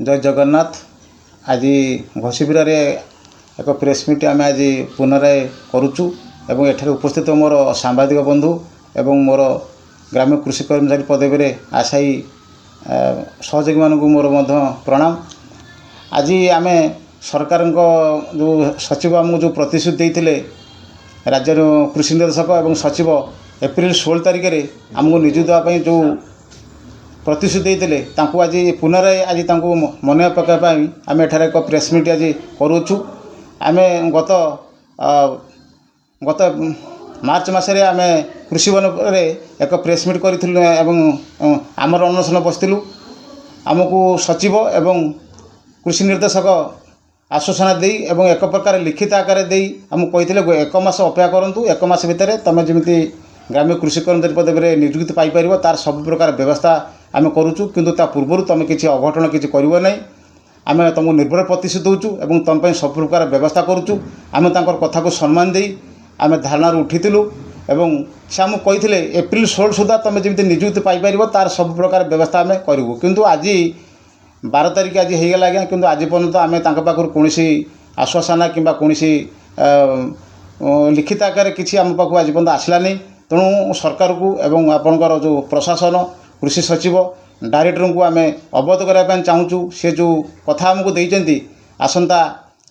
जय जगन्नाथ। आज घसीपुर एक प्रेस मीट आम आज पुनराय करुचु एवं एठारे उपस्थित मोर सांबादिक बंधु एवं मोर ग्राम्य कृषि कर्मचारी पदवी में आशायी सहयोगी मानक मोर प्रणाम। आज आम सरकार जो सचिव आमको जो प्रतिश्रुति देते राज्य कृषि निर्देशक एवं सचिव एप्रिल 16 तारिख में आमको नियुक्ति देवाई जो प्रतिश्रुति देते आज पुनराय आज मन पकाई आम एठारे एक प्रेस मीट आज करुचु। आम गत गत मार्च मसरे आम कृषि वन एक प्रेस मीट करूँ आमर अनशन बसलु। आमको सचिव एवं कृषि निर्देशक आश्वासना दे एवं एक प्रकार लिखित आकार दे आमको कही एक मास अपेक्षा करूँ, एक मास भितर तुम जमी ग्राम्य कृषि कर्मचारी पदवी में नियुक्ति पाइपर तार सब प्रकार व्यवस्था आम करुचु। किंतु ता पूर्व तुम किसी अघटन किसी कर ना आम तुमको निर्भर प्रतिश्रुत होचु एवं तुम सब प्रकार व्यवस्था करुचु। आम कथा को सम्मान दे आम धारणा उठीलु एवं से आमको कही एप्रिल 16 सुधा तुम जमी नियुक्ति पाइपर तार सब प्रकार व्यवस्था आम करूँ। किंतु आज 12 तारिख आज होगला आज्ञा, किंतु आज पर्यंत आम पाखर कौन आश्वासना कि कौन लिखित आकार किसी आम पाक आज पर्यंत आसला नहीं। तेणु सरकार को एवं आपणकर जो प्रशासन कृषि सचिव डायरेक्टर को आम अवगत करने चाहूँ। से जो कथा आमको देती आसंता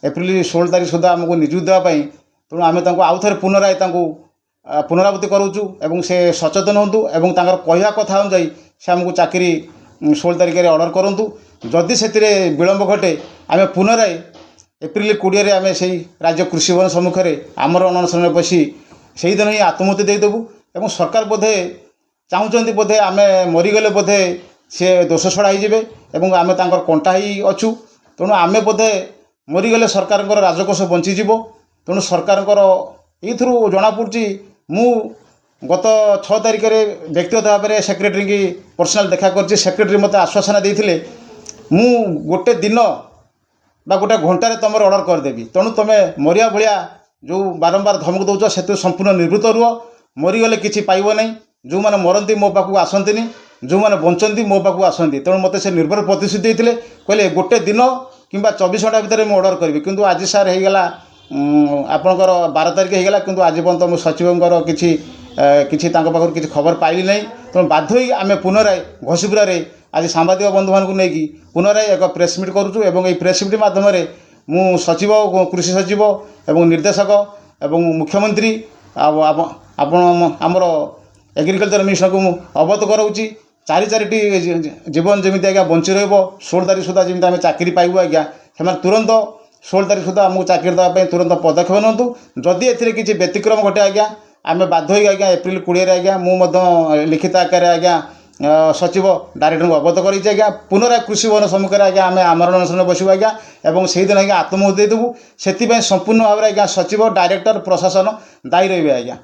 एप्रिल 16 तारिख सुधा आमको नियुक्ति देवाई, तेणु आम आउ थे पुनराय पुनरावृत्ति करुचु एवं से सचेतन हूँ एवं कहवा कथा अनुजाई से आमको चाकरी 16 तारिख में अर्डर करूँ। जदि से विलम्ब घटे आम पुनराय एप्रिल 20 आम से राज्य कृषि भवन सम्मुखें आमर अनशन बसी से दिन ही आत्महत्या देदेबू। एवं सरकार बोधे चाहूँगी बोधे आम मरीगले बोधे सी दोष छड़ा हो आम कंटा ही अच्छु। तेणु आम बोधे मरीगले सरकार राजकोष बंचीज। तेणु सरकार ये जनापड़ी मु गत 6 तारिख में व्यक्तिगत भाव में सेक्रेटरी की पर्सनाल देखा कर सेक्रेटरी मत आश्वासना देते मु गोटे दिन बा गोटे घंटे तुम अर्डर करदेवी। तेणु तुम मरिया भाया जो बारंबार धमक दौच से संपूर्ण निवृत्त रुह। मरीगले किसी पाइब ना, जो मैंने मरती मो पाक आसती, जो मैंने बंचती मो पाक आसती। तेणु मत से निर्भर प्रतिश्रुति देते कहले गोटे दिन कि 24 घंटा भितर मुझे अर्डर करी। किंतु आज सार होगला आपणकर 12 तारिख होगला, किंतु आज पर्यंत मो सचिवर किसी पाखर किसी खबर पाइली ना। तेणु बाध्य आम पुनराय घसीपुर आज सांबादिक बंधु मानक नहीं पुनराय एक प्रेस मीट करुचु। एवं ये प्रेस मीट मध्यम मु सचिव कृषि सचिव एवं निर्देशक एवं मुख्यमंत्री आमर एग्रीकल्चर मिनिस्टर को अवगत कराऊँगी। 4 जीवन जमी आज्ञा बंची रहा 16 तारिख सुधा जमी आम चाकरी पाइबू आज्ञा से तुरंत 16 तारिख सुधा आमको चाकरी देवाई तुरंत पदक्षेप नियंतु। जदि ए किसी व्यतिक्रम घटे आज्ञा आम बाध्य आज्ञा एप्रिल 20 आज्ञा मुझे लिखित आकार आज्ञा सचिव डायरेक्टर को अवगत कर आज्ञा पुनराय कृषि भवन सम्मुखें आज्ञा आम आमरण अनशन बसबू आज्ञा एवं से दिन आज्ञा आत्महत्या देदेबू। से संपूर्ण भाव में आज्ञा सचिव डायरेक्टर प्रशासन दायी रही आज्ञा।